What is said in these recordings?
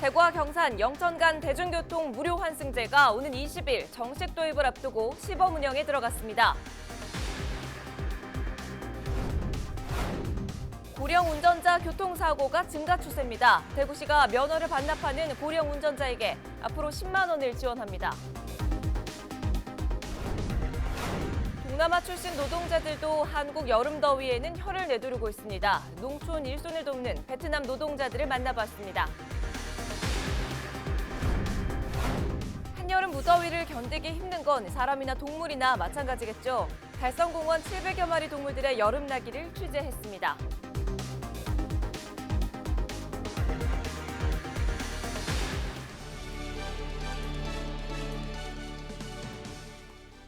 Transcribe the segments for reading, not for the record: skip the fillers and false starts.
대구와 경산, 영천 간 대중교통 무료 환승제가 오는 20일 정식 도입을 앞두고 시범 운영에 들어갔습니다. 고령 운전자 교통사고가 증가 추세입니다. 대구시가 면허를 반납하는 고령 운전자에게 앞으로 10만 원을 지원합니다. 동남아 출신 노동자들도 한국 여름 더위에는 혀를 내두르고 있습니다. 농촌 일손을 돕는 베트남 노동자들을 만나봤습니다. 한여름 무더위를 견디기 힘든 건 사람이나 동물이나 마찬가지겠죠. 달성공원 700여 마리 동물들의 여름나기를 취재했습니다.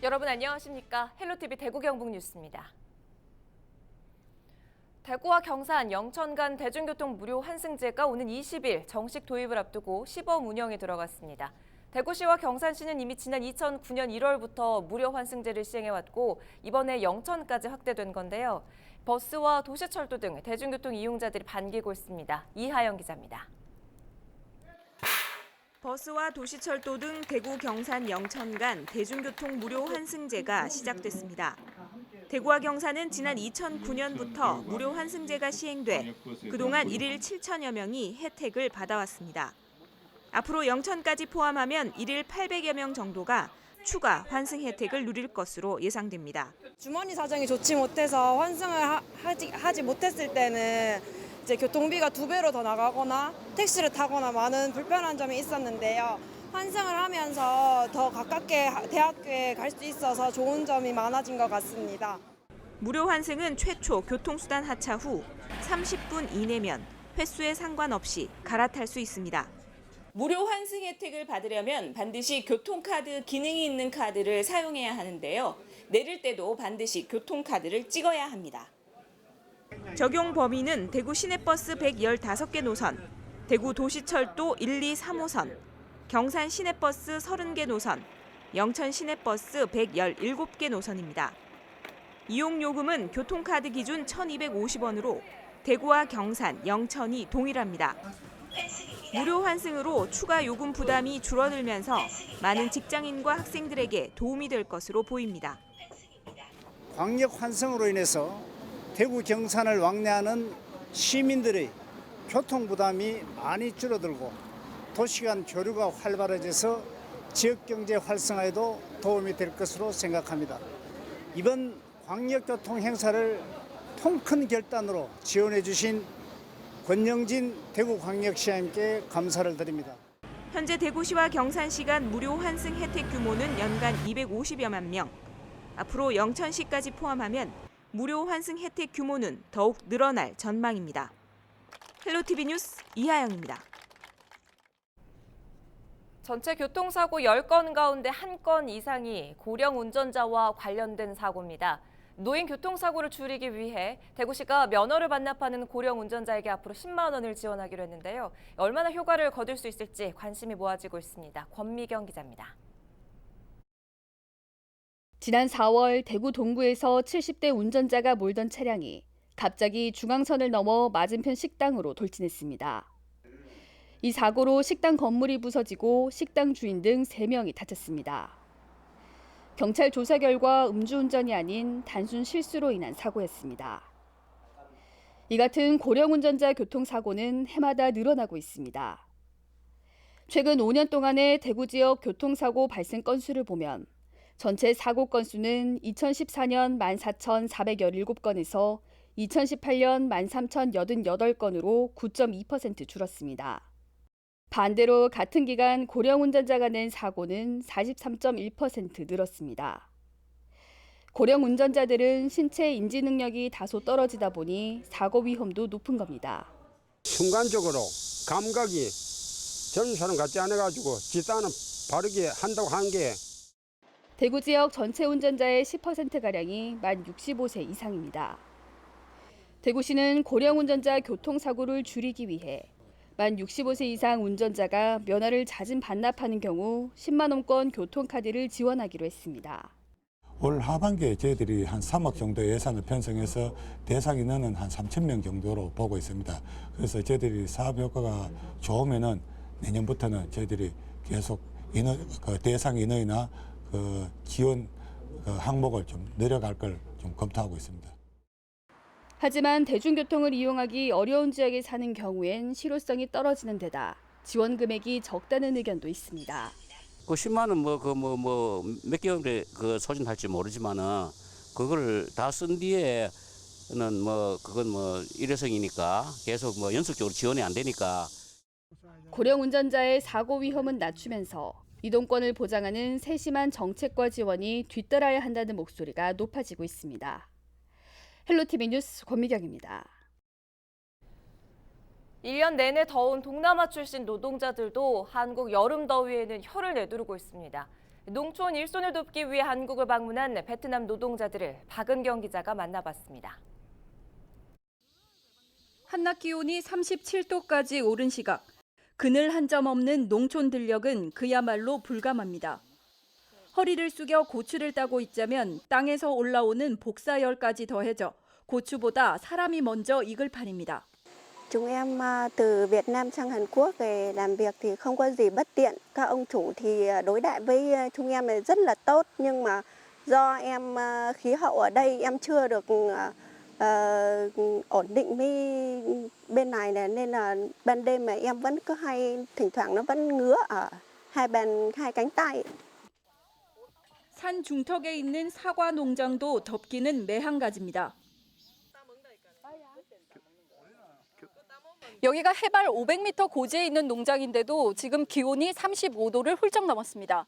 여러분 안녕하십니까? 헬로티비 대구 경북 뉴스입니다. 대구와 경산, 영천 간 대중교통 무료 환승제가 오는 20일 정식 도입을 앞두고 시범 운영에 들어갔습니다. 대구시와 경산시는 이미 지난 2009년 1월부터 무료 환승제를 시행해왔고 이번에 영천까지 확대된 건데요. 버스와 도시철도 등 대중교통 이용자들이 반기고 있습니다. 이하영 기자입니다. 버스와 도시철도 등 대구, 경산, 영천 간 대중교통 무료 환승제가 시작됐습니다. 대구와 경산은 지난 2009년부터 무료 환승제가 시행돼 그동안 1일 7천여 명이 혜택을 받아왔습니다. 앞으로 영천까지 포함하면 1일 800여 명 정도가 추가 환승 혜택을 누릴 것으로 예상됩니다. 주머니 사정이 좋지 못해서 환승을 하지 못했을 때는 이제 교통비가 2배로 더 나가거나 택시를 타거나 많은 불편한 점이 있었는데요. 환승을 하면서 더 가깝게 대학교에 갈 수 있어서 좋은 점이 많아진 것 같습니다. 무료 환승은 최초 교통수단 하차 후 30분 이내면 횟수에 상관없이 갈아탈 수 있습니다. 무료 환승 혜택을 받으려면 반드시 교통카드 기능이 있는 카드를 사용해야 하는데요. 내릴 때도 반드시 교통카드를 찍어야 합니다. 적용 범위는 대구 시내버스 115개 노선, 대구 도시철도 1, 2, 3호선, 경산 시내버스 30개 노선, 영천 시내버스 117개 노선입니다. 이용 요금은 교통카드 기준 1,250원으로 대구와 경산, 영천이 동일합니다. 무료 환승으로 추가 요금 부담이 줄어들면서 많은 직장인과 학생들에게 도움이 될 것으로 보입니다. 광역 환승으로 인해서 대구 경산을 왕래하는 시민들의 교통 부담이 많이 줄어들고 도시 간 교류가 활발해져서 지역 경제 활성화에도 도움이 될 것으로 생각합니다. 이번 광역교통 행사를 통큰 결단으로 지원해 주신 권영진 대구광역시장님께 감사를 드립니다. 현재 대구시와 경산시 간 무료 환승 혜택 규모는 연간 250여만 명. 앞으로 영천시까지 포함하면 무료 환승 혜택 규모는 더욱 늘어날 전망입니다. 헬로티비 뉴스 이하영입니다. 전체 교통사고 10건 가운데 1건 이상이 고령 운전자와 관련된 사고입니다. 노인 교통사고를 줄이기 위해 대구시가 면허를 반납하는 고령 운전자에게 앞으로 10만 원을 지원하기로 했는데요. 얼마나 효과를 거둘 수 있을지 관심이 모아지고 있습니다. 권미경 기자입니다. 지난 4월 대구 동구에서 70대 운전자가 몰던 차량이 갑자기 중앙선을 넘어 맞은편 식당으로 돌진했습니다. 이 사고로 식당 건물이 부서지고 식당 주인 등 3명이 다쳤습니다. 경찰 조사 결과 음주운전이 아닌 단순 실수로 인한 사고였습니다. 이 같은 고령 운전자 교통사고는 해마다 늘어나고 있습니다. 최근 5년 동안의 대구 지역 교통사고 발생 건수를 보면 전체 사고 건수는 2014년 14,417건에서 2018년 13,088건으로 9.2% 줄었습니다. 반대로 같은 기간 고령 운전자가 낸 사고는 43.1% 늘었습니다. 고령 운전자들은 신체 인지 능력이 다소 떨어지다 보니 사고 위험도 높은 겁니다. 순간적으로 감각이 젊은 사람 같지 않아가지고 집단은 바르게 한다고 한 게 대구 지역 전체 운전자의 10%가량이 만 65세 이상입니다. 대구시는 고령 운전자 교통사고를 줄이기 위해 만 65세 이상 운전자가 면허를 잦은 반납하는 경우 10만 원권 교통카드를 지원하기로 했습니다. 올 하반기에 저희들이 한 3억 정도 예산을 편성해서 대상 인원은 한 3,000명 정도로 보고 있습니다. 그래서 저희들이 사업 효과가 좋으면은 내년부터는 저희들이 계속 대상 인원이나 지원 항목을 좀 늘려갈 걸 좀 검토하고 있습니다. 하지만 대중교통을 이용하기 어려운 지역에 사는 경우엔 실효성이 떨어지는 데다 지원 금액이 적다는 의견도 있습니다. 그 10만 원 몇 개월에 소진할지 모르지만은 그걸 다 쓴 뒤에는 그건 일회성이니까 계속 연속적으로 지원이 안 되니까. 고령 운전자의 사고 위험은 낮추면서 이동권을 보장하는 세심한 정책과 지원이 뒤따라야 한다는 목소리가 높아지고 있습니다. 헬로티비 뉴스 권미경입니다. 1년 내내 더운 동남아 출신 노동자들도 한국 여름 더위에는 혀를 내두르고 있습니다. 농촌 일손을 돕기 위해 한국을 방문한 베트남 노동자들을 박은경 기자가 만나봤습니다. 한낮 기온이 37도까지 오른 시각. 그늘 한 점 없는 농촌 들녘은 그야말로 불감합니다. 허리를 숙여 고추를 따고 있자면 땅에서 올라오는 복사열까지 더해져 고추보다 사람이 먼저 익을 판입니다. Chúng em từ Việt Nam sang Hàn Quốc về làm việc thì không có gì bất tiện. Các ông chủ thì đối đãi với chúng em rất là tốt, nhưng mà do em khí hậu ở đây em chưa được ổn định với bên này nên là ban đêm mà em vẫn cứ hay thỉnh thoảng nó vẫn ngứa ở hai cánh tay. 산 중턱에 있는 사과 농장도 덥기는 매한가지입니다. 여기가 해발 500m 고지에 있는 농장인데도 지금 기온이 35도를 훌쩍 넘었습니다.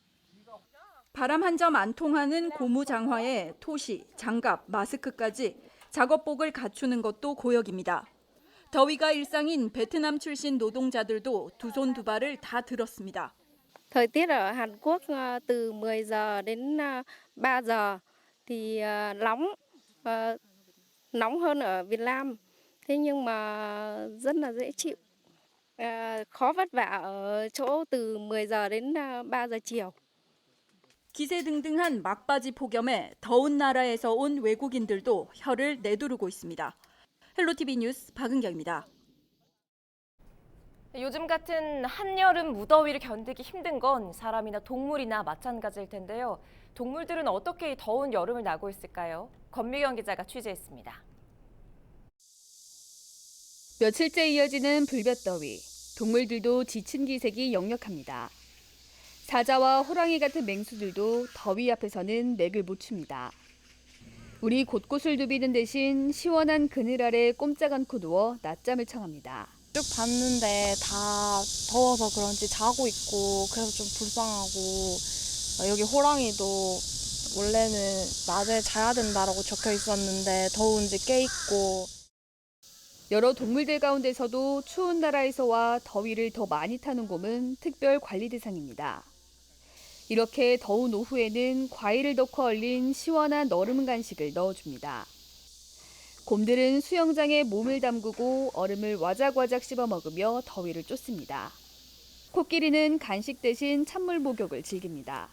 바람 한 점 안 통하는 고무 장화에 토시, 장갑, 마스크까지 작업복을 갖추는 것도 고역입니다. 더위가 일상인 베트남 출신 노동자들도 두 손 두 발을 다 들었습니다. Thời tiết ở Hàn Quốc từ 10 giờ đến 3 giờ thì nóng hơn ở Việt Nam. Thế nhưng mà rất là dễ chịu. Khó vất vả ở chỗ từ 10 giờ đến 3 giờ chiều. 기세등등한 막바지 폭염에 더운 나라에서 온 외국인들도 혀를 내두르고 있습니다. 헬로티비 뉴스 박은경입니다. 요즘 같은 한여름 무더위를 견디기 힘든 건 사람이나 동물이나 마찬가지일 텐데요. 동물들은 어떻게 이 더운 여름을 나고 있을까요? 권미경 기자가 취재했습니다. 며칠째 이어지는 불볕더위. 동물들도 지친 기색이 역력합니다. 사자와 호랑이 같은 맹수들도 더위 앞에서는 맥을 못 춥니다. 우리 곳곳을 누비는 대신 시원한 그늘 아래 꼼짝 않고 누워 낮잠을 청합니다. 쭉 봤는데 다 더워서 그런지 자고 있고 그래서 좀 불쌍하고 여기 호랑이도 원래는 낮에 자야 된다라고 적혀 있었는데 더운지 깨 있고 여러 동물들 가운데서도 추운 나라에서 와 더위를 더 많이 타는 곰은 특별 관리 대상입니다. 이렇게 더운 오후에는 과일을 넣고 얼린 시원한 얼음 간식을 넣어줍니다. 곰들은 수영장에 몸을 담그고 얼음을 와작와작 씹어 먹으며 더위를 쫓습니다. 코끼리는 간식 대신 찬물 목욕을 즐깁니다.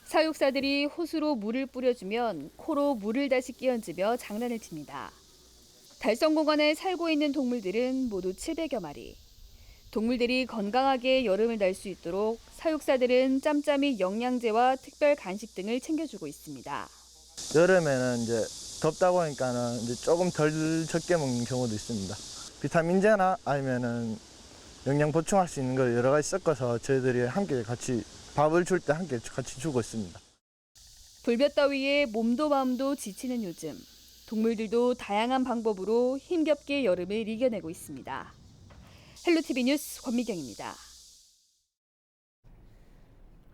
사육사들이 호수로 물을 뿌려주면 코로 물을 다시 끼얹으며 장난을 칩니다. 달성공원에 살고 있는 동물들은 모두 700여 마리. 동물들이 건강하게 여름을 날 수 있도록 사육사들은 짬짬이 영양제와 특별 간식 등을 챙겨주고 있습니다. 여름에는 이제 덥다 보니까는 이제 조금 덜 적게 먹는 경우도 있습니다. 비타민제나 아니면은 영양 보충할 수 있는 걸 여러 가지 섞어서 저희들이 함께 같이 밥을 줄 때 함께 같이 주고 있습니다. 불볕더위에 몸도 마음도 지치는 요즘. 동물들도 다양한 방법으로 힘겹게 여름을 이겨내고 있습니다. 헬로티비 뉴스 권미경입니다.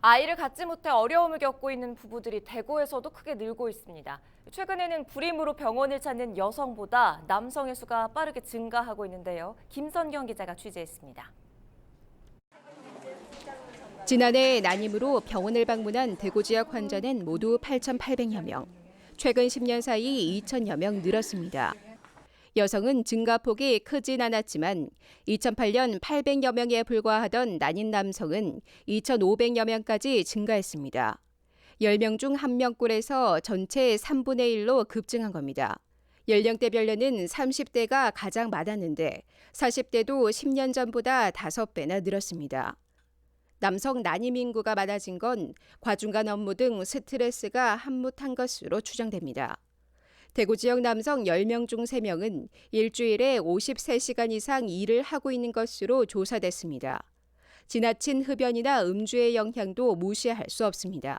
아이를 갖지 못해 어려움을 겪고 있는 부부들이 대구에서도 크게 늘고 있습니다. 최근에는 불임으로 병원을 찾는 여성보다 남성의 수가 빠르게 증가하고 있는데요. 김선경 기자가 취재했습니다. 지난해 난임으로 병원을 방문한 대구 지역 환자는 모두 8,800여 명. 최근 10년 사이 2,000여 명 늘었습니다. 여성은 증가폭이 크진 않았지만 2008년 800여 명에 불과하던 난임 남성은 2,500여 명까지 증가했습니다. 10명 중 1명꼴에서 전체의 3분의 1로 급증한 겁니다. 연령대별로는 30대가 가장 많았는데 40대도 10년 전보다 5배나 늘었습니다. 남성 난임 인구가 많아진 건 과중간 업무 등 스트레스가 한몫한 것으로 추정됩니다. 대구 지역 남성 10명 중 3명은 일주일에 53시간 이상 일을 하고 있는 것으로 조사됐습니다. 지나친 흡연이나 음주의 영향도 무시할 수 없습니다.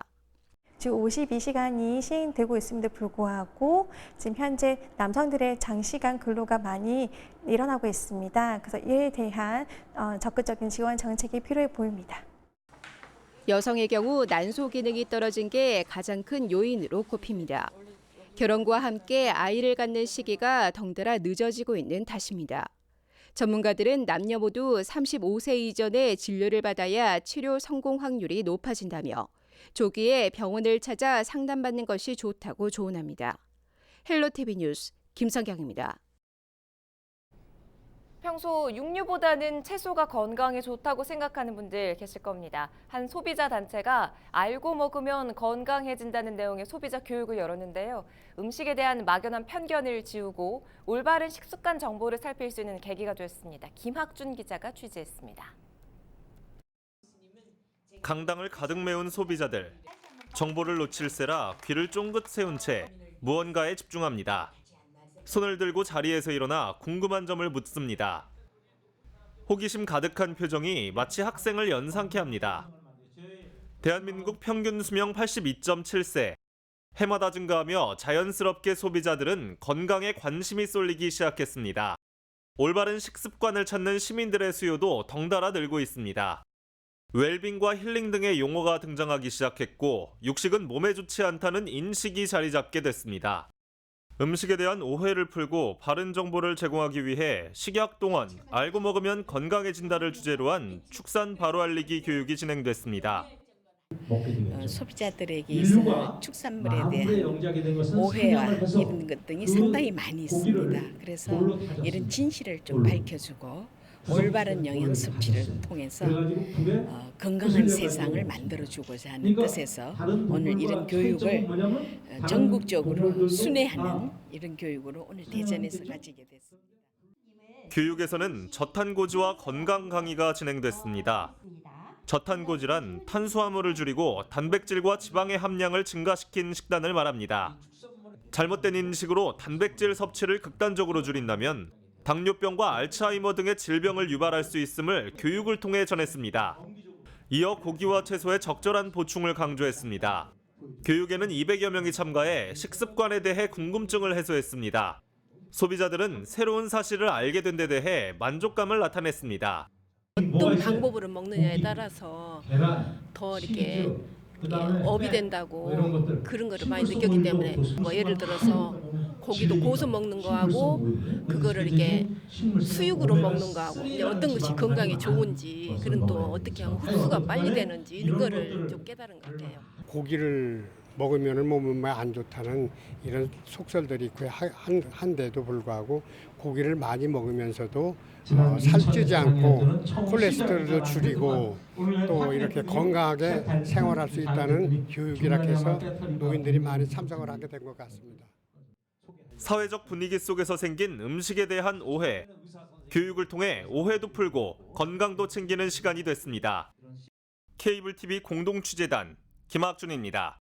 주 52시간이 시행되고 있음에도 불구하고 지금 현재 남성들의 장시간 근로가 많이 일어나고 있습니다. 그래서 이에 대한 적극적인 지원 정책이 필요해 보입니다. 여성의 경우 난소 기능이 떨어진 게 가장 큰 요인으로 꼽힙니다. 결혼과 함께 아이를 갖는 시기가 덩달아 늦어지고 있는 탓입니다. 전문가들은 남녀 모두 35세 이전에 진료를 받아야 치료 성공 확률이 높아진다며 조기에 병원을 찾아 상담받는 것이 좋다고 조언합니다. 헬로티비 뉴스 김성경입니다. 평소 육류보다는 채소가 건강에 좋다고 생각하는 분들 계실 겁니다. 한 소비자 단체가 알고 먹으면 건강해진다는 내용의 소비자 교육을 열었는데요. 음식에 대한 막연한 편견을 지우고 올바른 식습관 정보를 살필 수 있는 계기가 됐습니다. 김학준 기자가 취재했습니다. 강당을 가득 메운 소비자들. 정보를 놓칠세라 귀를 쫑긋 세운 채 무언가에 집중합니다. 손을 들고 자리에서 일어나 궁금한 점을 묻습니다. 호기심 가득한 표정이 마치 학생을 연상케 합니다. 대한민국 평균 수명 82.7세. 해마다 증가하며 자연스럽게 소비자들은 건강에 관심이 쏠리기 시작했습니다. 올바른 식습관을 찾는 시민들의 수요도 덩달아 늘고 있습니다. 웰빙과 힐링 등의 용어가 등장하기 시작했고 육식은 몸에 좋지 않다는 인식이 자리 잡게 됐습니다. 음식에 대한 오해를 풀고 바른 정보를 제공하기 위해 식약동원 알고 먹으면 건강해진다를 주제로 한 축산 바로 알리기 교육이 진행됐습니다. 소비자들에게 있어 축산물에 대한 오해와 이런 것 등이 상당히 많이 있습니다. 그래서 이런 진실을 좀 밝혀주고 올바른 영양 섭취를 통해서 건강한 세상을 만들어주고자 하는 뜻에서 오늘 이런 교육을 전국적으로 순회하는 이런 교육으로 오늘 대전에서 가지게 됐습니다. 교육에서는 저탄고지와 건강 강의가 진행됐습니다. 저탄고지란 탄수화물을 줄이고 단백질과 지방의 함량을 증가시킨 식단을 말합니다. 잘못된 인식으로 단백질 섭취를 극단적으로 줄인다면 당뇨병과 알츠하이머 등의 질병을 유발할 수 있음을 교육을 통해 전했습니다. 이어 고기와 채소의 적절한 보충을 강조했습니다. 교육에는 200여 명이 참가해 식습관에 대해 궁금증을 해소했습니다. 소비자들은 새로운 사실을 알게 된 데 대해 만족감을 나타냈습니다. 어떤 방법으로 먹느냐에 따라서 더 이렇게 업이 된다고 그런 거를 많이 느꼈기 때문에 뭐 예를 들어서 고기도 고소 먹는 거하고 그거를 이렇게 수육으로 먹는 거하고 어떤 것이 건강에 좋은지 그런 또 어떻게 하면 흡수가 빨리 되는지 이런 거를 좀 깨달은 것 같아요. 고기를 먹으면 몸에 안 좋다는 이런 속설들이 있고요. 한데도 불구하고 고기를 많이 먹으면서도 살찌지 않고 콜레스테롤도 줄이고 또 이렇게 건강하게 생활할 수 있다는 교육이라 해서 노인들이 많이 참석을 하게 된 것 같습니다. 사회적 분위기 속에서 생긴 음식에 대한 오해. 교육을 통해 오해도 풀고 건강도 챙기는 시간이 됐습니다. 케이블 TV 공동취재단 김학준입니다.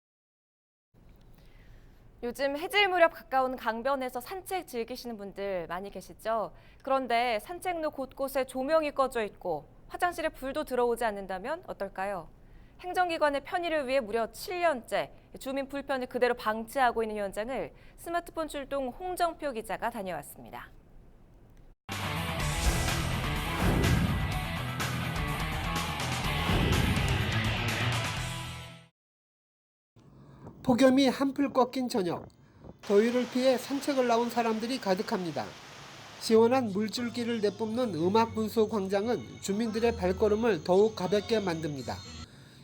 요즘 해질 무렵 가까운 강변에서 산책 즐기시는 분들 많이 계시죠? 그런데 산책로 곳곳에 조명이 꺼져 있고 화장실에 불도 들어오지 않는다면 어떨까요? 행정기관의 편의를 위해 무려 7년째 주민 불편을 그대로 방치하고 있는 현장을 스마트폰 출동 홍정표 기자가 다녀왔습니다. 폭염이 한풀 꺾인 저녁, 더위를 피해 산책을 나온 사람들이 가득합니다. 시원한 물줄기를 내뿜는 음악분수 광장은 주민들의 발걸음을 더욱 가볍게 만듭니다.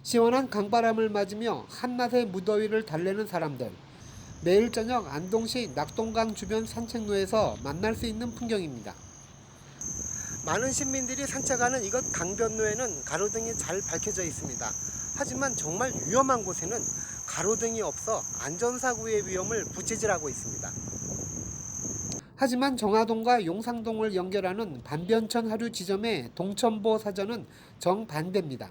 시원한 강바람을 맞으며 한낮의 무더위를 달래는 사람들. 매일 저녁 안동시 낙동강 주변 산책로에서 만날 수 있는 풍경입니다. 많은 시민들이 산책하는 이곳 강변로에는 가로등이 잘 밝혀져 있습니다. 하지만 정말 위험한 곳에는 가로등이 없어 안전사고의 위험을 부채질하고 있습니다. 하지만 정화동과 용상동을 연결하는 반변천 하류 지점의 동천보 사전은 정반대입니다.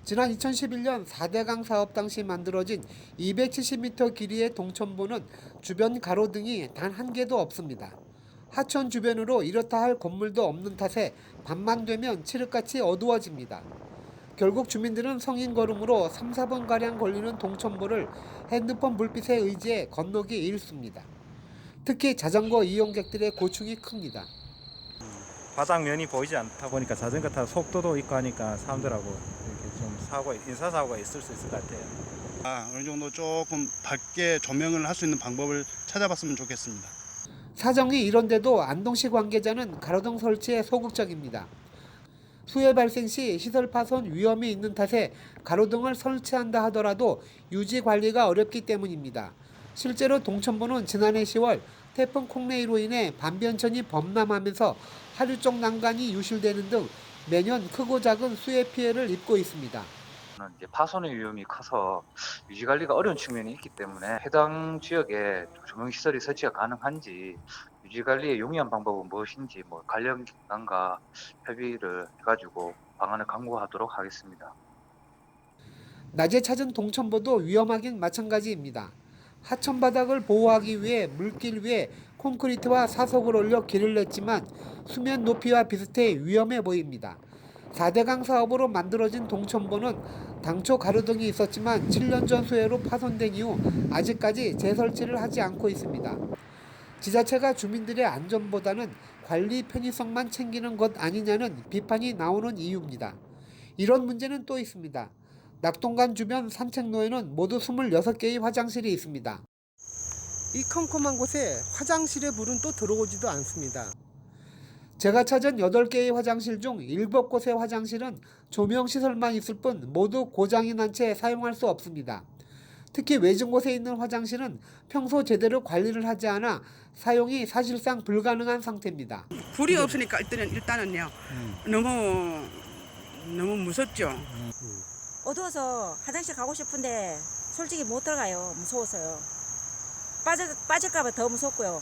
지난 2011년 4대강 사업 당시 만들어진 270m 길이의 동천보는 주변 가로등이 단 한 개도 없습니다. 하천 주변으로 이렇다 할 건물도 없는 탓에 밤만 되면 칠흑같이 어두워집니다. 결국 주민들은 성인 걸음으로 3, 4분가량 걸리는 동천보를 핸드폰 불빛에 의지해 건너기 일쑤입니다. 특히 자전거 이용객들의 고충이 큽니다. 바닥면이 보이지 않다 보니까 자전거 타는 속도도 있고 하니까 사람들하고 이렇게 좀 인사사고가 있을 수 있을 것 같아요. 어느 정도 조금 밝게 조명을 할 수 있는 방법을 찾아봤으면 좋겠습니다. 사정이 이런데도 안동시 관계자는 가로등 설치에 소극적입니다. 수해 발생 시 시설 파손 위험이 있는 탓에 가로등을 설치한다 하더라도 유지 관리가 어렵기 때문입니다. 실제로 동천보는 지난해 10월 태풍 콩레이로 인해 반변천이 범람하면서 하류 쪽 난간이 유실되는 등 매년 크고 작은 수해 피해를 입고 있습니다. 이제 파손의 위험이 커서 유지 관리가 어려운 측면이 있기 때문에 해당 지역에 조명 시설이 설치가 가능한지 유지 관리에 용이한 방법은 무엇인지 관련 기관과 협의를 해가지고 방안을 강구하도록 하겠습니다. 낮에 찾은 동천보도 위험하긴 마찬가지입니다. 하천 바닥을 보호하기 위해 물길 위에 콘크리트와 사석을 올려 길을 냈지만 수면 높이와 비슷해 위험해 보입니다. 4대강 사업으로 만들어진 동천보는 당초 가로등이 있었지만 7년 전 수해로 파손된 이후 아직까지 재설치를 하지 않고 있습니다. 지자체가 주민들의 안전보다는 관리 편의성만 챙기는 것 아니냐는 비판이 나오는 이유입니다. 이런 문제는 또 있습니다. 낙동강 주변 산책로에는 모두 26개의 화장실이 있습니다. 이 컴컴한 곳에 화장실의 물은 또 들어오지도 않습니다. 제가 찾은 8개의 화장실 중 7곳의 화장실은 조명시설만 있을 뿐 모두 고장이 난 채 사용할 수 없습니다. 특히 외진 곳에 있는 화장실은 평소 제대로 관리를 하지 않아 사용이 사실상 불가능한 상태입니다. 불이 없으니까 일단은요 너무 무섭죠. 어두워서 화장실 가고 싶은데 솔직히 못 들어가요. 무서워서요. 빠질까 봐 더 무섭고요.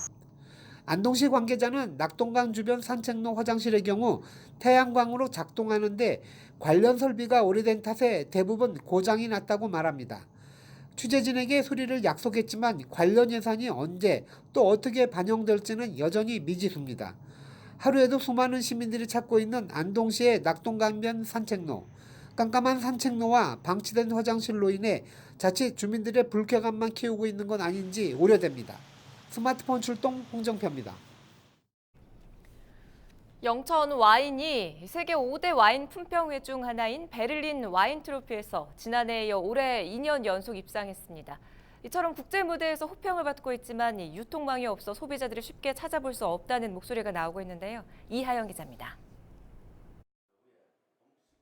안동시 관계자는 낙동강 주변 산책로 화장실의 경우 태양광으로 작동하는데 관련 설비가 오래된 탓에 대부분 고장이 났다고 말합니다. 취재진에게 수리를 약속했지만 관련 예산이 언제 또 어떻게 반영될지는 여전히 미지수입니다. 하루에도 수많은 시민들이 찾고 있는 안동시의 낙동강변 산책로. 깜깜한 산책로와 방치된 화장실로 인해 자칫 주민들의 불쾌감만 키우고 있는 건 아닌지 우려됩니다. 스마트폰 출동 홍정표입니다. 영천 와인이 세계 5대 와인 품평회 중 하나인 베를린 와인 트로피에서 지난해에 이어 올해 2년 연속 입상했습니다. 이처럼 국제 무대에서 호평을 받고 있지만 유통망이 없어 소비자들이 쉽게 찾아볼 수 없다는 목소리가 나오고 있는데요. 이하영 기자입니다.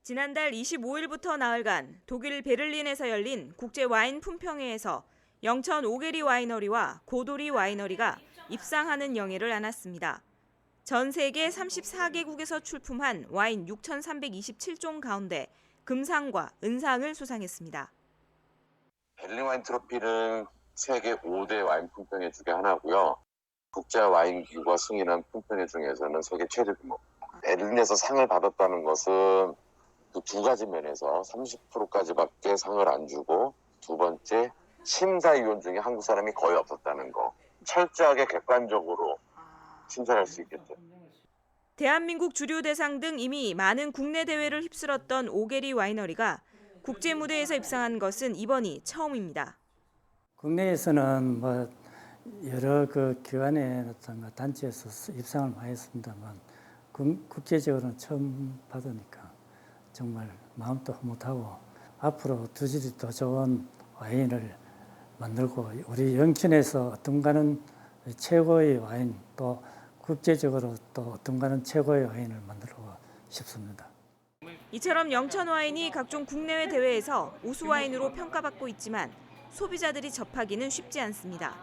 지난달 25일부터 나흘간 독일 베를린에서 열린 국제 와인 품평회에서 영천 오게리 와이너리와 고도리 와이너리가 입상하는 영예를 안았습니다. 전 세계 34개국에서 출품한 와인 6,327종 가운데 금상과 은상을 수상했습니다. 베를린 와인 트로피는 세계 5대 와인 품평회 중에 하나고요. 국제 와인 기구가 승인한 품평회 중에서는 세계 최대 규모. 베를린에서 상을 받았다는 것은 그 두 가지 면에서 30%까지밖에 상을 안 주고, 두 번째 심사위원 중에 한국 사람이 거의 없었다는 거. 철저하게 객관적으로 심사할 수 있겠죠. 대한민국 주류 대상 등 이미 많은 국내 대회를 휩쓸었던 오게리 와이너리가 국제 무대에서 입상한 것은 이번이 처음입니다. 국내에서는 여러 기관의 단체에서 입상을 많이 했습니다만 국제적으로는 처음 받으니까 정말 마음도 흐뭇하고 앞으로 두질이 더 좋은 와인을 만들고 우리 영천에서 어떤가는 최고의 와인 또 국제적으로 또 어떤가는 최고의 와인을 만들고 싶습니다. 이처럼 영천 와인이 각종 국내외 대회에서 우수 와인으로 평가받고 있지만 소비자들이 접하기는 쉽지 않습니다.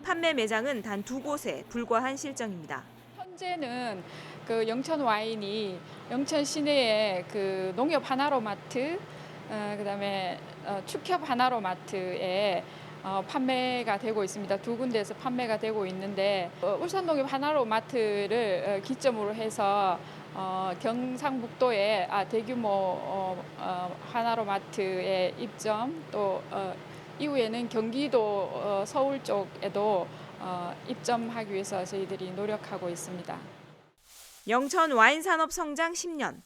판매 매장은 단 2곳에 불과한 실정입니다. 현재는 그 영천 와인이 영천 시내의 그 농협 하나로마트, 그다음에 축협 하나로마트에 판매가 되고 있습니다. 두 군데에서 판매가 되고 있는데 울산농협 하나로마트를 기점으로 해서 경상북도의 대규모 하나로마트의 입점 또 이후에는 경기도 서울 쪽에도 입점하기 위해서 저희들이 노력하고 있습니다. 영천 와인 산업 성장 10년.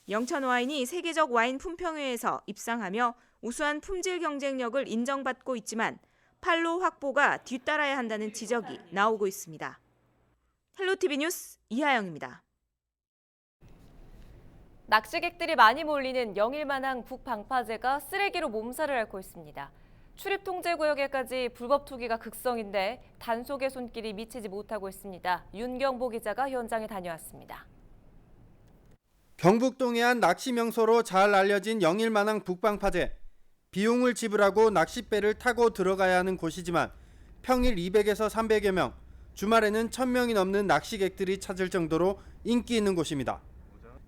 영천 와인이 세계적 와인 품평회에서 입상하며 우수한 품질 경쟁력을 인정받고 있지만 판로 확보가 뒤따라야 한다는 지적이 나오고 있습니다. 헬로티비 뉴스 이하영입니다. 낚시객들이 많이 몰리는 영일만항 북방파제가 쓰레기로 몸살을 앓고 있습니다. 출입통제구역에까지 불법 투기가 극성인데 단속의 손길이 미치지 못하고 있습니다. 윤경보 기자가 현장에 다녀왔습니다. 경북 동해안 낚시 명소로 잘 알려진 영일만항 북방파제. 비용을 지불하고 낚싯배를 타고 들어가야 하는 곳이지만 평일 200에서 300여 명, 주말에는 1000명이 넘는 낚시객들이 찾을 정도로 인기 있는 곳입니다.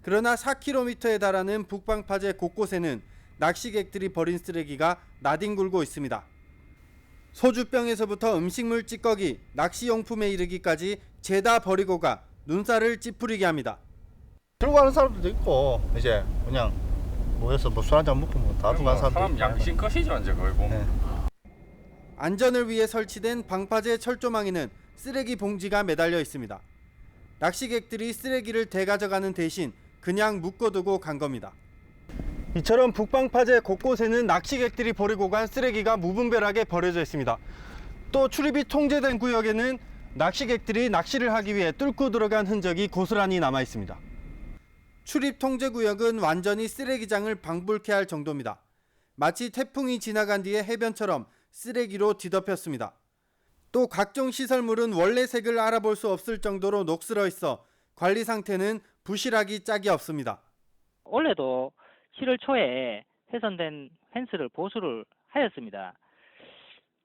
그러나 4km에 달하는 북방파제 곳곳에는 낚시객들이 버린 쓰레기가 나뒹굴고 있습니다. 소주병에서부터 음식물 찌꺼기, 낚시용품에 이르기까지 죄다 버리고 가 눈살을 찌푸리게 합니다. 들고 가는 사람들도 있고 이제 그냥 모여서 술 한잔 먹고 다 들고 가는 사람도 있고. 양심껏이죠 이제 거의 보면. 안전을 위해 설치된 방파제 철조망에는 쓰레기 봉지가 매달려 있습니다. 낚시객들이 쓰레기를 대가져가는 대신 그냥 묶어두고 간 겁니다. 이처럼 북방파제 곳곳에는 낚시객들이 버리고 간 쓰레기가 무분별하게 버려져 있습니다. 또 출입이 통제된 구역에는 낚시객들이 낚시를 하기 위해 뚫고 들어간 흔적이 고스란히 남아 있습니다. 출입 통제 구역은 완전히 쓰레기장을 방불케 할 정도입니다. 마치 태풍이 지나간 뒤의 해변처럼 쓰레기로 뒤덮였습니다. 또 각종 시설물은 원래 색을 알아볼 수 없을 정도로 녹슬어 있어 관리 상태는 부실하기 짝이 없습니다. 올해도 7월 초에 훼손된 펜스를 보수를 하였습니다.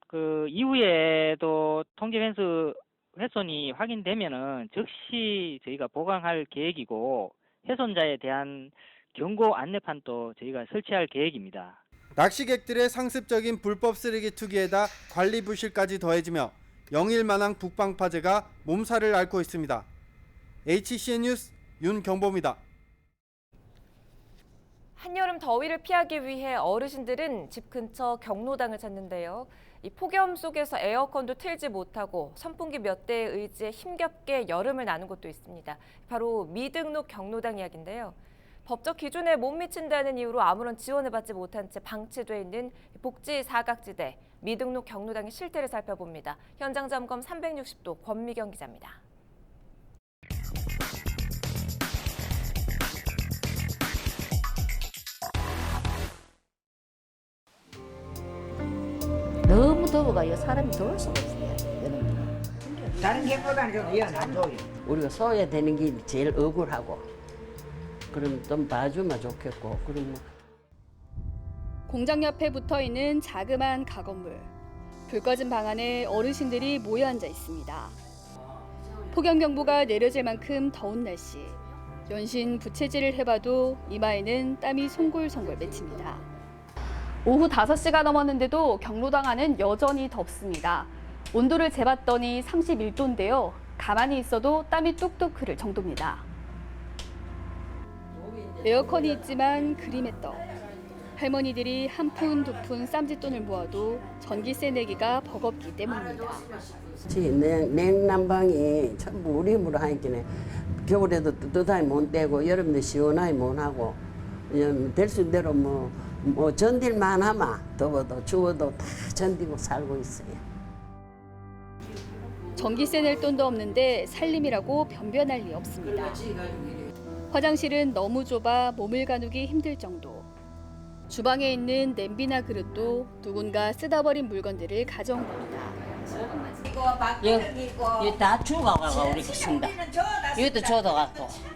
그 이후에도 통제 펜스 훼손이 확인되면은 즉시 저희가 보강할 계획이고 훼손자에 대한 경고 안내판도 저희가 설치할 계획입니다. 낚시객들의 상습적인 불법 쓰레기 투기에다 관리 부실까지 더해지며 영일만항 북방파제가 몸살을 앓고 있습니다. HCN 뉴스 윤경보입니다. 한여름 더위를 피하기 위해 어르신들은 집 근처 경로당을 찾는데요. 이 폭염 속에서 에어컨도 틀지 못하고 선풍기 몇 대에 의지해 힘겹게 여름을 나눈 곳도 있습니다. 바로 미등록 경로당 이야기인데요. 법적 기준에 못 미친다는 이유로 아무런 지원을 받지 못한 채 방치돼 있는 복지 사각지대 미등록 경로당의 실태를 살펴봅니다. 현장 점검 360도 권미경 기자입니다. 너무 더워가요. 사람이 더울 수가 없어요. 다른 게보다는 좀 이해는 안 좋아요. 우리가 써야 되는 게 제일 억울하고 그럼 좀 봐주면 좋겠고 그럼 공장 옆에 붙어있는 자그마한 가건물. 불 꺼진 방 안에 어르신들이 모여 앉아 있습니다. 폭염경보가 내려질 만큼 더운 날씨. 연신 부채질을 해봐도 이마에는 땀이 송골송골 맺힙니다. 오후 5시가 넘었는데도 경로당 안은 여전히 덥습니다. 온도를 재봤더니 31도인데요. 가만히 있어도 땀이 뚝뚝 흐를 정도입니다. 에어컨이 있지만 그림의 떡. 할머니들이 한 푼, 두 푼 쌈짓돈을 모아도 전기세 내기가 버겁기 때문입니다. 냉난방이 전부 우리 힘으로 하니까 겨울에도 뜨뜻하게 못 되고 여름에도 시원하게 못 하고 될 수 있대로 뭐 견딜만 하면 더워도 추워도 다 견디고 살고 있어요. 전기세 낼 돈도 없는데 살림이라고 변변할 리 없습니다. 화장실은 너무 좁아 몸을 가누기 힘들 정도. 주방에 있는 냄비나 그릇도 누군가 쓰다 버린 물건들을 가져온 겁니다. 이거 다 주워가고 우리 쓴다. 이것도 줘도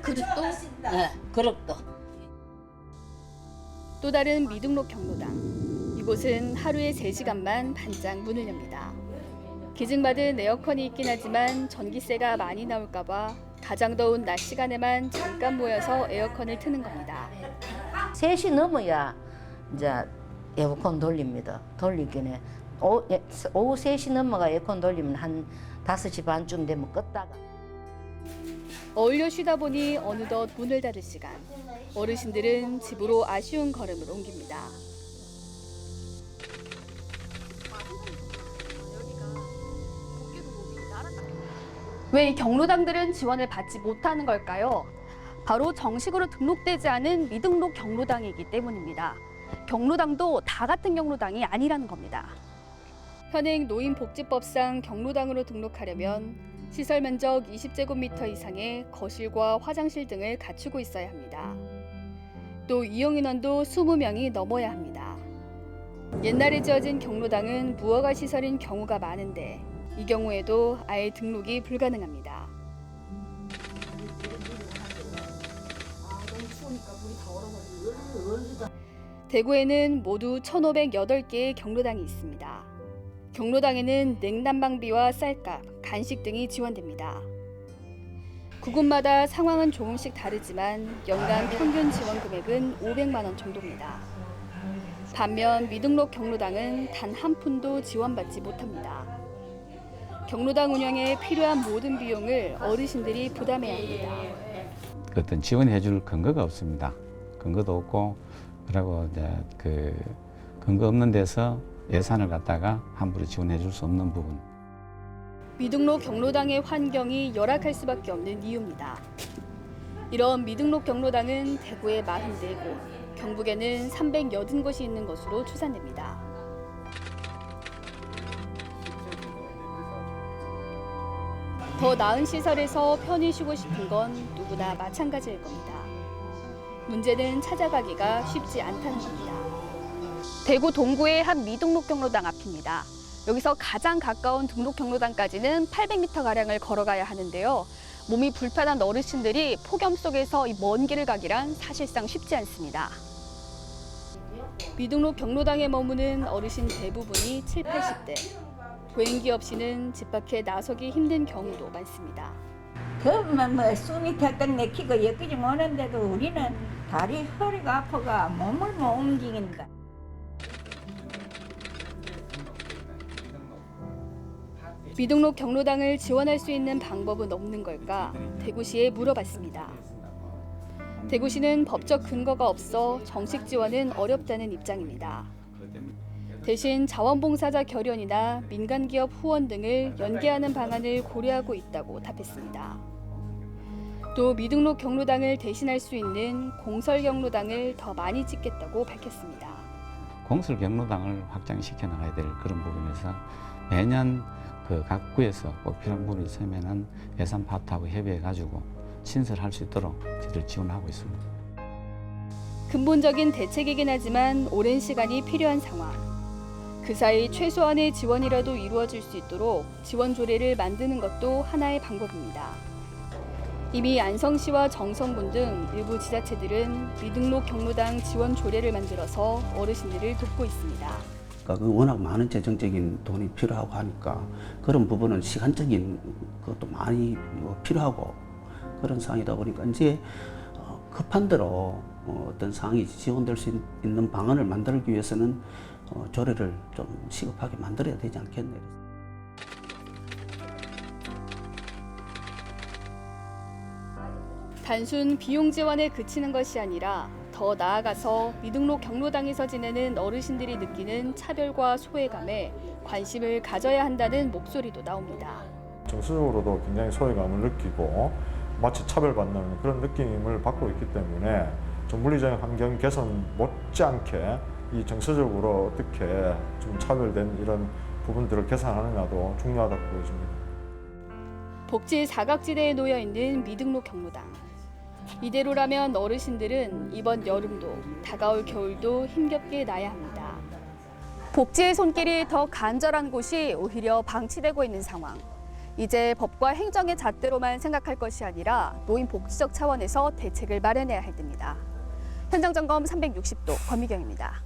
그릇도? 네, 그릇도. 또 다른 미등록 경로당. 이곳은 하루에 3시간만 반짝 문을 엽니다. 기증받은 에어컨이 있긴 하지만 전기세가 많이 나올까 봐 가장 더운 낮 시간에만 잠깐 모여서 에어컨을 트는 겁니다. 3시 넘어야 이제 에어컨 돌립니다. 돌리기는 오후 3시 넘어가 에어컨 돌리면 한 5시 반쯤 되면 껐다가. 어울려 쉬다 보니 어느덧 문을 닫을 시간. 어르신들은 집으로 아쉬운 걸음을 옮깁니다. 왜 경로당들은 지원을 받지 못하는 걸까요? 바로 정식으로 등록되지 않은 미등록 경로당이기 때문입니다. 경로당도 다 같은 경로당이 아니라는 겁니다. 현행 노인복지법상 경로당으로 등록하려면 시설 면적 20제곱미터 이상의 거실과 화장실 등을 갖추고 있어야 합니다. 또 이용 인원도 20명이 넘어야 합니다. 옛날에 지어진 경로당은 무허가 시설인 경우가 많은데 이 경우에도 아예 등록이 불가능합니다. 대구에는 모두 1,508개의 경로당이 있습니다. 경로당에는 냉난방비와 쌀값, 간식 등이 지원됩니다. 구군마다 상황은 조금씩 다르지만 연간 평균 지원 금액은 500만 원 정도입니다. 반면 미등록 경로당은 단 한 푼도 지원받지 못합니다. 경로당 운영에 필요한 모든 비용을 어르신들이 부담해야 합니다. 어떤 지원해줄 근거가 없습니다. 근거도 없고, 그리고 이제 근거 없는 데서 예산을 갖다가 함부로 지원해줄 수 없는 부분. 미등록 경로당의 환경이 열악할 수밖에 없는 이유입니다. 이런 미등록 경로당은 대구에 44곳, 경북에는 380곳이 있는 것으로 추산됩니다. 더 나은 시설에서 편히 쉬고 싶은 건 누구나 마찬가지일 겁니다. 문제는 찾아가기가 쉽지 않다는 겁니다. 대구 동구의 한 미등록 경로당 앞입니다. 여기서 가장 가까운 등록 경로당까지는 800m가량을 걸어가야 하는데요. 몸이 불편한 어르신들이 폭염 속에서 이 먼 길을 가기란 사실상 쉽지 않습니다. 미등록 경로당에 머무는 어르신 대부분이 7, 80대. 보행기 없이는 집 밖에 나서기 힘든 경우도 많습니다. 숨이 턱턱 막히고 엮이지 못하는데도 우리는 다리, 허리가 아파가 몸을 못 움직인다. 미등록 경로당을 지원할 수 있는 방법은 없는 걸까? 대구시에 물어봤습니다. 대구시는 법적 근거가 없어 정식 지원은 어렵다는 입장입니다. 대신 자원봉사자 결연이나 민간기업 후원 등을 연계하는 방안을 고려하고 있다고 답했습니다. 또 미등록 경로당을 대신할 수 있는 공설 경로당을 더 많이 짓겠다고 밝혔습니다. 공설 경로당을 확장시켜 나가야 될 그런 부분에서 매년 각 구에서 꼭 필요한 부분이 있으면은 예산 파트하고 협의해가지고 신설할 수 있도록 저희들 지원하고 있습니다. 근본적인 대책이긴 하지만 오랜 시간이 필요한 상황. 그 사이 최소한의 지원이라도 이루어질 수 있도록 지원 조례를 만드는 것도 하나의 방법입니다. 이미 안성시와 정성군 등 일부 지자체들은 미등록 경로당 지원 조례를 만들어서 어르신들을 돕고 있습니다. 워낙 많은 재정적인 돈이 필요하고 하니까 그런 부분은 시간적인 것도 많이 필요하고 그런 상황이다 보니까 이제 급한 대로 어떤 상황이 지원될 수 있는 방안을 만들기 위해서는 조례를 좀 시급하게 만들어야 되지 않겠네. 단순 비용 지원에 그치는 것이 아니라 더 나아가서 미등록 경로당에서 지내는 어르신들이 느끼는 차별과 소외감에 관심을 가져야 한다는 목소리도 나옵니다. 정서적으로도 굉장히 소외감을 느끼고 마치 차별받는 그런 느낌을 받고 있기 때문에 좀 물리적인 환경 개선 못지않게 이 정서적으로 어떻게 좀 차별된 이런 부분들을 개선하느냐도 중요하다고 보여집니다. 복지 사각지대에 놓여 있는 미등록 경로당. 이대로라면 어르신들은 이번 여름도 다가올 겨울도 힘겹게 나야 합니다. 복지의 손길이 더 간절한 곳이 오히려 방치되고 있는 상황. 이제 법과 행정의 잣대로만 생각할 것이 아니라 노인 복지적 차원에서 대책을 마련해야 할 때입니다. 현장 점검 360도 권미경입니다.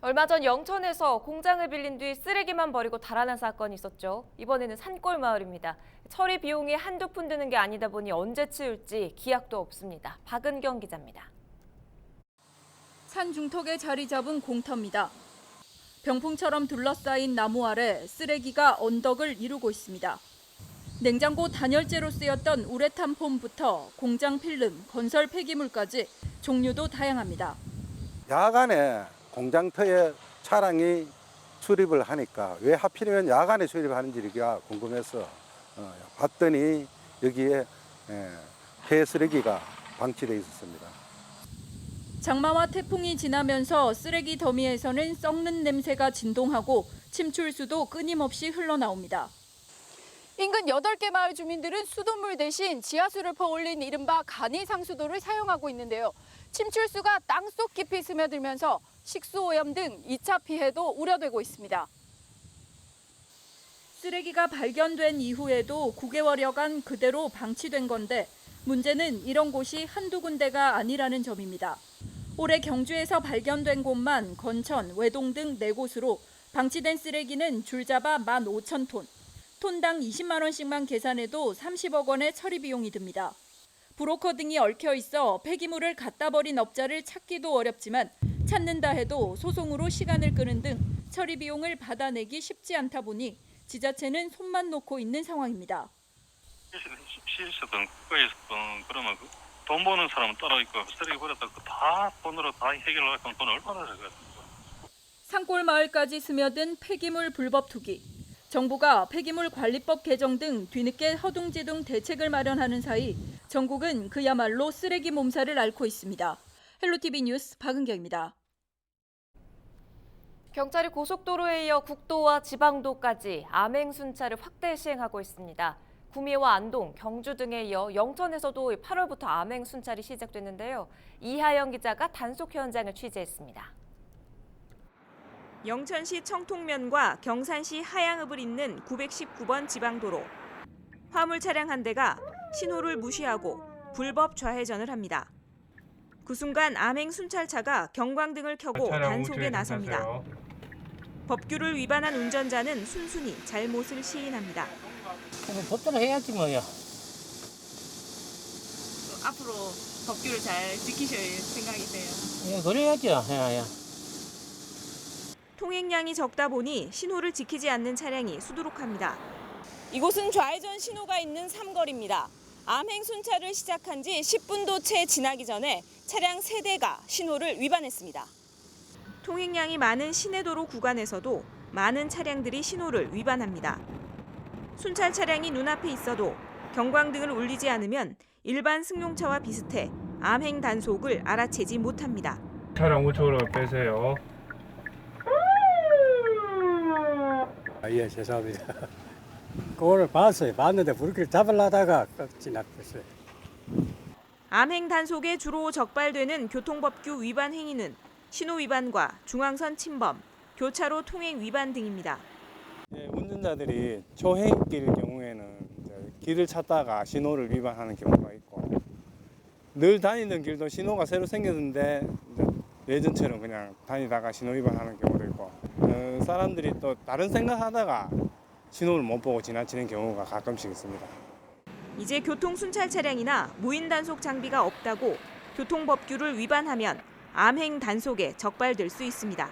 얼마 전 영천에서 공장을 빌린 뒤 쓰레기만 버리고 달아난 사건이 있었죠. 이번에는 산골 마을입니다. 처리 비용이 한두 푼 드는 게 아니다 보니 언제 치울지 기약도 없습니다. 박은경 기자입니다. 산 중턱에 자리 잡은 공터입니다. 병풍처럼 둘러싸인 나무 아래 쓰레기가 언덕을 이루고 있습니다. 냉장고 단열재로 쓰였던 우레탄 폼부터 공장 필름, 건설 폐기물까지 종류도 다양합니다. 야간에 공장터에 차량이 출입을 하니까 왜 하필이면 야간에 출입하는지가 궁금해서 봤더니 여기에 폐 쓰레기가 방치되어 있었습니다. 장마와 태풍이 지나면서 쓰레기 더미에서는 썩는 냄새가 진동하고 침출수도 끊임없이 흘러나옵니다. 인근 8개 마을 주민들은 수돗물 대신 지하수를 퍼올린 이른바 간이상수도를 사용하고 있는데요. 침출수가 땅속 깊이 스며들면서 식수오염 등 2차 피해도 우려되고 있습니다. 쓰레기가 발견된 이후에도 9개월여간 그대로 방치된 건데 문제는 이런 곳이 한두 군데가 아니라는 점입니다. 올해 경주에서 발견된 곳만 건천, 외동 등 4곳으로 방치된 쓰레기는 줄잡아 15,000톤, 톤당 20만 원씩만 계산해도 30억 원의 처리 비용이 듭니다. 브로커 등이 얽혀 있어 폐기물을 갖다 버린 업자를 찾기도 어렵지만 찾는다 해도 소송으로 시간을 끄는 등 처리 비용을 받아내기 쉽지 않다 보니 지자체는 손만 놓고 있는 상황입니다. 시에서든 국가에 있었든 그러면 돈 버는 사람은 따로 있고 쓰레기 버렸다 다 돈으로 다 해결하려면 돈 얼마나 들어갔습니까? 산골 마을까지 스며든 폐기물 불법 투기. 정부가 폐기물 관리법 개정 등 뒤늦게 허둥지둥 대책을 마련하는 사이 전국은 그야말로 쓰레기 몸살을 앓고 있습니다. 헬로티비 뉴스 박은경입니다. 경찰이 고속도로에 이어 국도와 지방도까지 암행 순찰을 확대 시행하고 있습니다. 구미와 안동, 경주 등에 이어 영천에서도 8월부터 암행 순찰이 시작됐는데요. 이하영 기자가 단속 현장을 취재했습니다. 영천시 청통면과 경산시 하양읍을 잇는 919번 지방도로. 화물 차량 한 대가 신호를 무시하고 불법 좌회전을 합니다. 그 순간 암행 순찰차가 경광등을 켜고 단속에 나섭니다. 법규를 위반한 운전자는 순순히 잘못을 시인합니다. 법대로 해야지 뭐야. 앞으로 법규를 잘 지키실 생각이세요? 예, 그래야죠. 예. 통행량이 적다 보니 신호를 지키지 않는 차량이 수두룩합니다. 이곳은 좌회전 신호가 있는 삼거리입니다. 암행 순찰을 시작한 지 10분도 채 지나기 전에 차량 3대가 신호를 위반했습니다. 통행량이 많은 시내도로 구간에서도 많은 차량들이 신호를 위반합니다. 순찰 차량이 눈앞에 있어도 경광등을 울리지 않으면 일반 승용차와 비슷해 암행 단속을 알아채지 못합니다. 차량 우측으로 빼세요. 예, 죄송합니다. 그거를 봤는데 불길 잡으려다가 지나갔어요. 암행 단속에 주로 적발되는 교통법규 위반 행위는 신호 위반과 중앙선 침범, 교차로 통행 위반 등입니다. 예, 운전자들이 초행길 경우에는 길을 찾다가 신호를 위반하는 경우가 있고 늘 다니는 길도 신호가 새로 생겼는데 예전처럼 그냥 다니다가 신호 위반하는 경우도 있고 사람들이 또 다른 생각하다가 신호를 못 보고 지나치는 경우가 가끔씩 있습니다. 이제 교통순찰 차량이나 무인 단속 장비가 없다고 교통법규를 위반하면 암행 단속에 적발될 수 있습니다.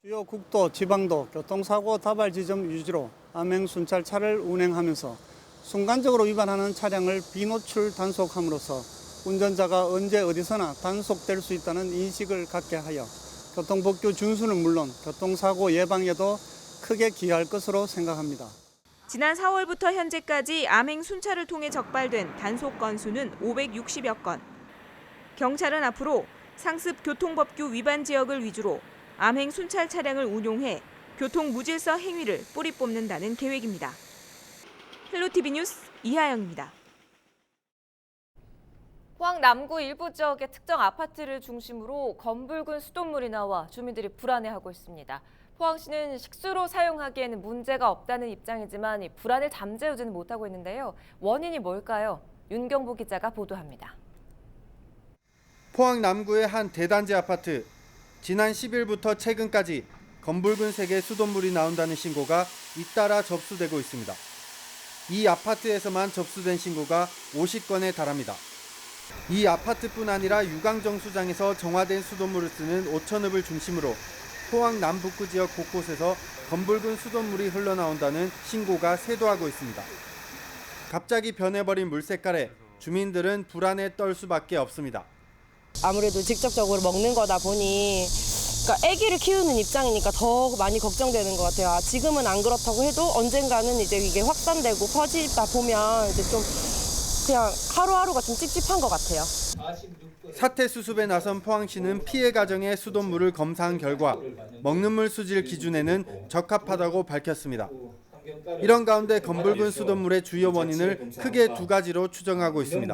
주요 국도, 지방도 교통사고 다발 지점 위주로 암행 순찰차를 운행하면서 순간적으로 위반하는 차량을 비노출 단속함으로써 운전자가 언제 어디서나 단속될 수 있다는 인식을 갖게 하여 교통법규 준수는 물론 교통사고 예방에도 크게 기여할 것으로 생각합니다. 지난 4월부터 현재까지 암행 순찰을 통해 적발된 단속 건수는 560여 건. 경찰은 앞으로 상습 교통법규 위반 지역을 위주로 암행 순찰 차량을 운용해 교통 무질서 행위를 뿌리 뽑는다는 계획입니다. 헬로티비 뉴스 이하영입니다. 포항 남구 일부 지역의 특정 아파트를 중심으로 검붉은 수돗물이 나와 주민들이 불안해하고 있습니다. 포항시는 식수로 사용하기에는 문제가 없다는 입장이지만 이 불안을 잠재우지는 못하고 있는데요. 원인이 뭘까요? 윤경보 기자가 보도합니다. 포항 남구의 한 대단지 아파트. 지난 10일부터 최근까지 검붉은 색의 수돗물이 나온다는 신고가 잇따라 접수되고 있습니다. 이 아파트에서만 접수된 신고가 50건에 달합니다. 이 아파트뿐 아니라 유광정수장에서 정화된 수돗물을 쓰는 오천읍을 중심으로 포항 남북구 지역 곳곳에서 검붉은 수돗물이 흘러나온다는 신고가 쇄도하고 있습니다. 갑자기 변해버린 물 색깔에 주민들은 불안에 떨 수밖에 없습니다. 아무래도 직접적으로 먹는 거다 보니 그러니까 아기를 키우는 입장이니까 더 많이 걱정되는 것 같아요. 지금은 안 그렇다고 해도 언젠가는 이제 이게 확산되고 퍼지다 보면 이제 좀 그냥 하루하루가 좀 찝찝한 것 같아요. 사태 수습에 나선 포항시는 피해 가정의 수돗물을 검사한 결과 먹는 물 수질 기준에는 적합하다고 밝혔습니다. 이런 가운데 검붉은 수돗물의 주요 원인을 크게 두 가지로 추정하고 있습니다.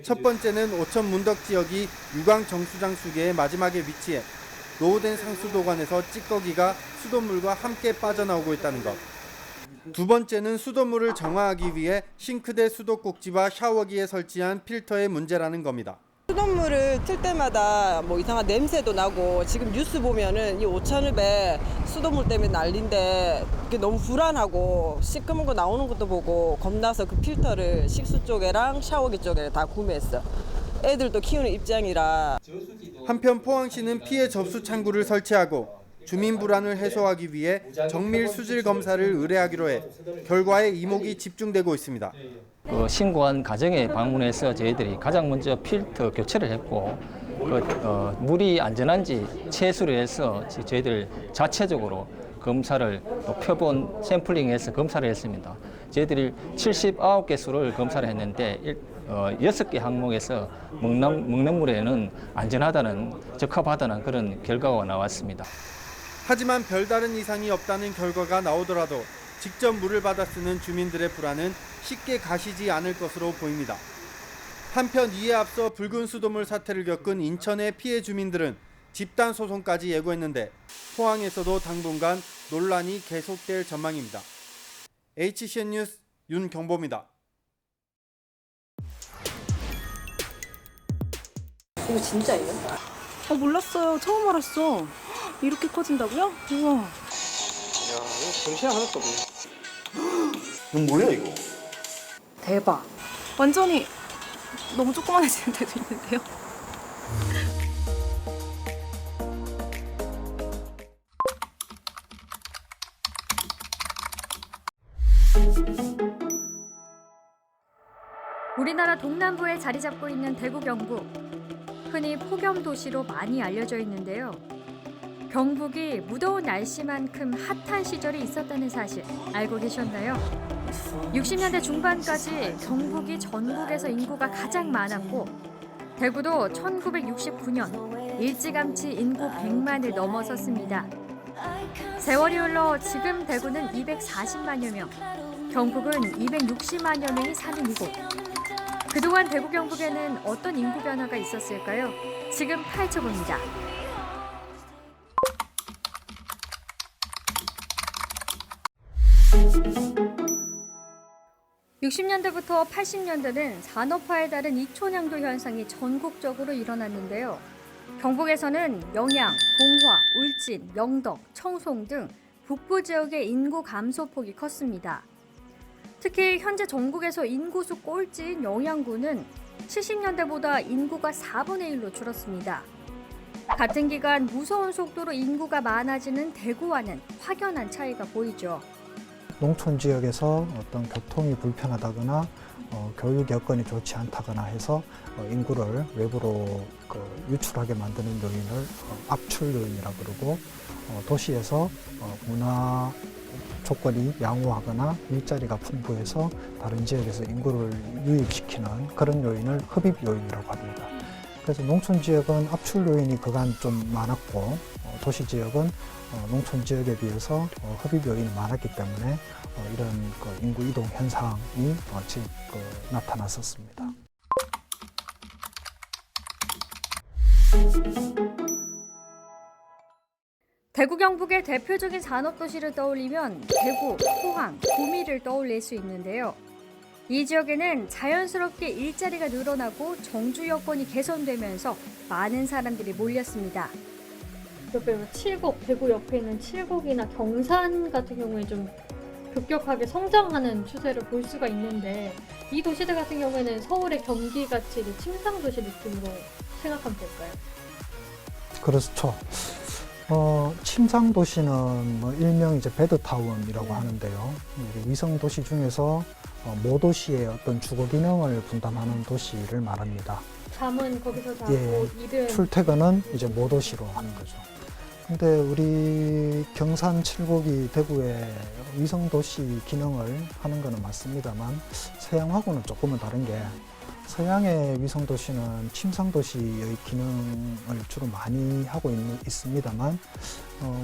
첫 번째는 오천 문덕 지역이 유광 정수장 수계의 마지막에 위치해 노후된 상수도관에서 찌꺼기가 수돗물과 함께 빠져나오고 있다는 것. 두 번째는 수돗물을 정화하기 위해 싱크대 수도꼭지와 샤워기에 설치한 필터의 문제라는 겁니다. 수돗물을 틀 때마다 뭐 이상한 냄새도 나고 지금 뉴스 보면은 이 오천읍에 수돗물 때문에 난리인데 이게 너무 불안하고 시커먼 거 나오는 것도 보고 겁나서 그 필터를 식수 쪽에랑 샤워기 쪽에 다 구매했어. 애들도 키우는 입장이라. 한편 포항시는 피해 접수 창구를 설치하고 주민 불안을 해소하기 위해 정밀 수질 검사를 의뢰하기로 해 결과에 이목이 집중되고 있습니다. 신고한 가정에 방문해서 저희들이 가장 먼저 필터 교체를 했고 물이 안전한지 채수를 해서 저희들 자체적으로 검사를 또 표본 샘플링해서 검사를 했습니다. 저희들이 79개수를 검사를 했는데 6개 항목에서 먹는 물에는 안전하다는 적합하다는 그런 결과가 나왔습니다. 하지만 별다른 이상이 없다는 결과가 나오더라도 직접 물을 받아 쓰는 주민들의 불안은 쉽게 가시지 않을 것으로 보입니다. 한편 이에 앞서 붉은 수돗물 사태를 겪은 인천의 피해 주민들은 집단 소송까지 예고했는데 포항에서도 당분간 논란이 계속될 전망입니다. HCN 뉴스 윤경보입니다. 이거 진짜예요? 몰랐어요. 처음 알았어. 이렇게 커진다고요? 우와. 야, 이거 정신 하나도 없네. 이건 뭐야 이거? 대박. 완전히 너무 조그만해지는 데도 있는데요. 우리나라 동남부에 자리 잡고 있는 대구 경북. 흔히 폭염 도시로 많이 알려져 있는데요. 경북이 무더운 날씨만큼 핫한 시절이 있었다는 사실 알고 계셨나요? 60년대 중반까지 경북이 전국에서 인구가 가장 많았고 대구도 1969년 일찌감치 인구 100만을 넘어섰습니다. 세월이 흘러 지금 대구는 240만여 명, 경북은 260만여 명이 사는 이곳. 그동안 대구 경북에는 어떤 인구 변화가 있었을까요? 지금 파헤쳐봅니다. 60년대부터 80년대는 산업화에 따른 이촌양도 현상이 전국적으로 일어났는데요. 경북에서는 영양, 봉화, 울진, 영덕, 청송 등 북부 지역의 인구 감소폭이 컸습니다. 특히 현재 전국에서 인구수 꼴찌인 영양군은 70년대보다 인구가 4분의 1로 줄었습니다. 같은 기간 무서운 속도로 인구가 많아지는 대구와는 확연한 차이가 보이죠. 농촌 지역에서 어떤 교통이 불편하다거나 교육 여건이 좋지 않다거나 해서 인구를 외부로 유출하게 만드는 요인을 압출 요인이라고 그러고 도시에서 문화 조건이 양호하거나 일자리가 풍부해서 다른 지역에서 인구를 유입시키는 그런 요인을 흡입 요인이라고 합니다. 그래서 농촌 지역은 압출 요인이 그간 좀 많았고 도시 지역은 농촌 지역에 비해서 흡입 요인이 많았기 때문에 이런 인구 이동 현상이 지금 나타났었습니다. 대구 경북의 대표적인 산업도시를 떠올리면 대구, 포항, 구미를 떠올릴 수 있는데요. 이 지역에는 자연스럽게 일자리가 늘어나고 정주 여건이 개선되면서 많은 사람들이 몰렸습니다. 옆에 칠곡, 대구 옆에 있는 칠곡이나 경산 같은 경우에 좀 급격하게 성장하는 추세를 볼 수가 있는데 이 도시들 같은 경우에는 서울의 경기같이 침상 도시 느낌으로 생각하면 될까요? 그렇죠. 침상 도시는 뭐 일명 이제 베드타운이라고 하는데요. 위성 도시 중에서 모도시의 어떤 주거 기능을 분담하는 도시를 말합니다. 잠은 거기서 자고 일은 출퇴근은 이제 모도시로 하는 거죠. 근데 우리 경산 칠곡이 대구의 위성 도시 기능을 하는 거는 맞습니다만 서양하고는 조금은 다른 게 서양의 위성 도시는 침상 도시의 기능을 주로 많이 하고 있습니다만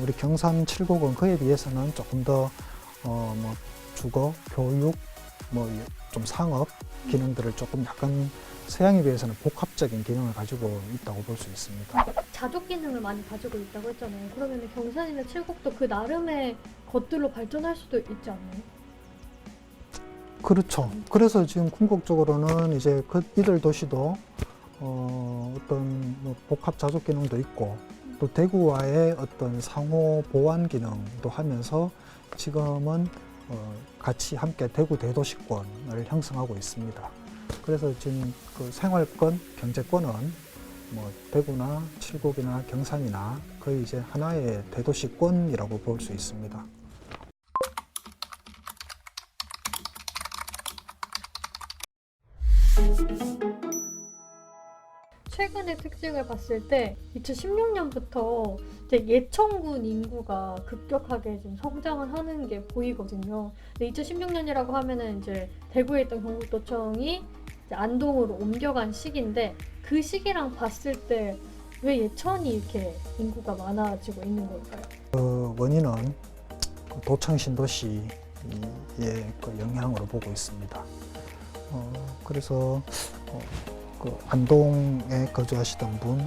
우리 경산 칠곡은 그에 비해서는 조금 더 뭐 주거, 교육, 뭐 좀 상업 기능들을 조금 약간 서양에 비해서는 복합적인 기능을 가지고 있다고 볼 수 있습니다. 자족 기능을 많이 가지고 있다고 했잖아요. 그러면 경산이나 칠곡도 그 나름의 것들로 발전할 수도 있지 않나요? 그렇죠. 그래서 지금 궁극적으로는 이제 이들 도시도 어떤 뭐 복합 자족 기능도 있고 또 대구와의 어떤 상호 보완 기능도 하면서 지금은 같이 함께 대구 대도시권을 형성하고 있습니다. 그래서 지금 그 생활권, 경제권은 뭐 대구나 칠곡이나 경산이나 거의 이제 하나의 대도시권이라고 볼 수 있습니다. 최근의 특징을 봤을 때 2016년부터 이제 예천군 인구가 급격하게 좀 성장을 하는 게 보이거든요. 근데 2016년이라고 하면은 이제 대구에 있던 경북도청이 이제 안동으로 옮겨간 시기인데 그 시기랑 봤을 때 왜 예천이 이렇게 인구가 많아지고 있는 걸까요? 그 원인은 도청 신도시의 그 영향으로 보고 있습니다. 그래서 그 안동에 거주하시던 분,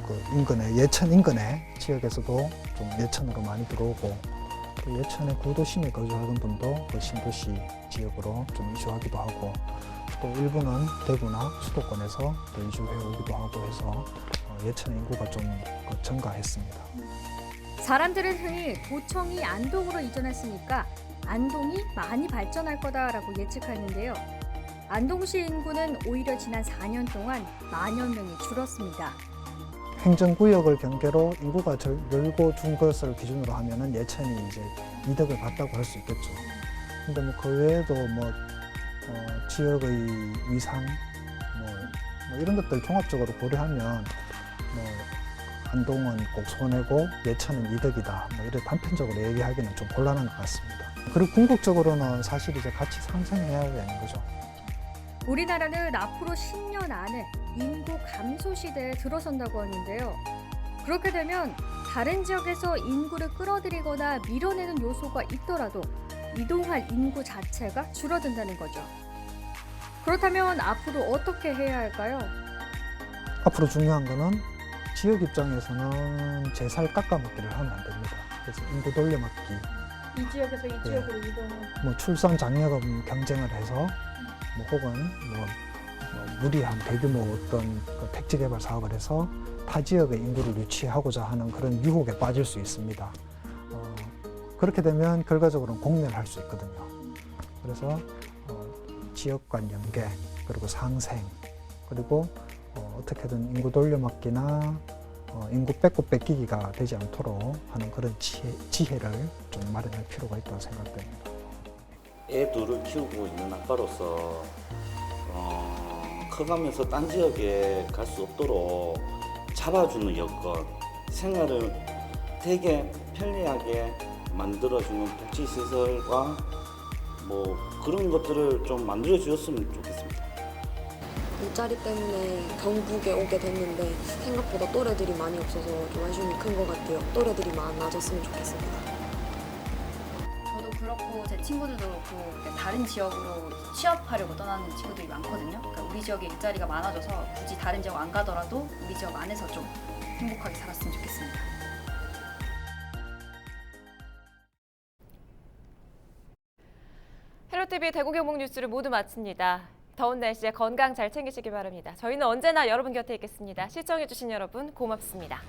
그 인근의 예천 인근의 지역에서도 좀 예천으로 많이 들어오고 또 예천의 구도심에 거주하던 분도 그 신도시 지역으로 좀 이주하기도 하고 또 일부는 대구나 수도권에서 또 이주해 오기도 하고 해서 예천의 인구가 좀 증가했습니다. 사람들은 흔히 도청이 안동으로 이전했으니까 안동이 많이 발전할 거다라고 예측하는데요. 안동시 인구는 오히려 지난 4년 동안 10,000 명이 줄었습니다. 행정구역을 경계로 인구가 늘고 준 것을 기준으로 하면은 예천이 이제 이득을 봤다고 할 수 있겠죠. 근데 뭐 그 외에도 지역의 위상, 뭐 이런 것들 종합적으로 고려하면 안동은 꼭 손해고 예천은 이득이다. 이렇게 단편적으로 얘기하기는 좀 곤란한 것 같습니다. 그리고 궁극적으로는 사실 이제 같이 상생해야 되는 거죠. 우리나라는 앞으로 10년 안에 인구 감소 시대에 들어선다고 하는데요. 그렇게 되면 다른 지역에서 인구를 끌어들이거나 밀어내는 요소가 있더라도 이동할 인구 자체가 줄어든다는 거죠. 그렇다면 앞으로 어떻게 해야 할까요? 앞으로 중요한 거는 지역 입장에서는 제살 깎아먹기를 하면 안 됩니다. 그래서 인구 돌려막기. 이 지역에서 이 지역으로 이동을. 출산 장려금 경쟁을 해서 혹은 무리한 대규모 어떤 그 택지 개발 사업을 해서 타 지역의 인구를 유치하고자 하는 그런 유혹에 빠질 수 있습니다. 그렇게 되면 결과적으로는 공멸할 수 있거든요. 그래서 지역 간 연계, 그리고 상생, 그리고 어떻게든 인구 돌려막기나 인구 뺏고 뺏기기가 되지 않도록 하는 그런 지혜를 좀 마련할 필요가 있다고 생각됩니다. 애 둘을 키우고 있는 아빠로서 커가면서 딴 지역에 갈 수 없도록 잡아주는 여건, 생활을 되게 편리하게 만들어주는 복지시설과 뭐 그런 것들을 좀 만들어주셨으면 좋겠습니다. 일자리 때문에 경북에 오게 됐는데 생각보다 또래들이 많이 없어서 좀 아쉬움이 큰 것 같아요. 또래들이 많아졌으면 좋겠습니다. 저도 그렇고 제 친구들도 그렇고 다른 지역으로 취업하려고 떠나는 친구들이 많거든요. 그러니까 우리 지역에 일자리가 많아져서 굳이 다른 지역 안 가더라도 우리 지역 안에서 좀 행복하게 살았으면 좋겠습니다. 헬로티비 대구 경북 뉴스를 모두 마칩니다. 더운 날씨에 건강 잘 챙기시기 바랍니다. 저희는 언제나 여러분 곁에 있겠습니다. 시청해주신 여러분 고맙습니다.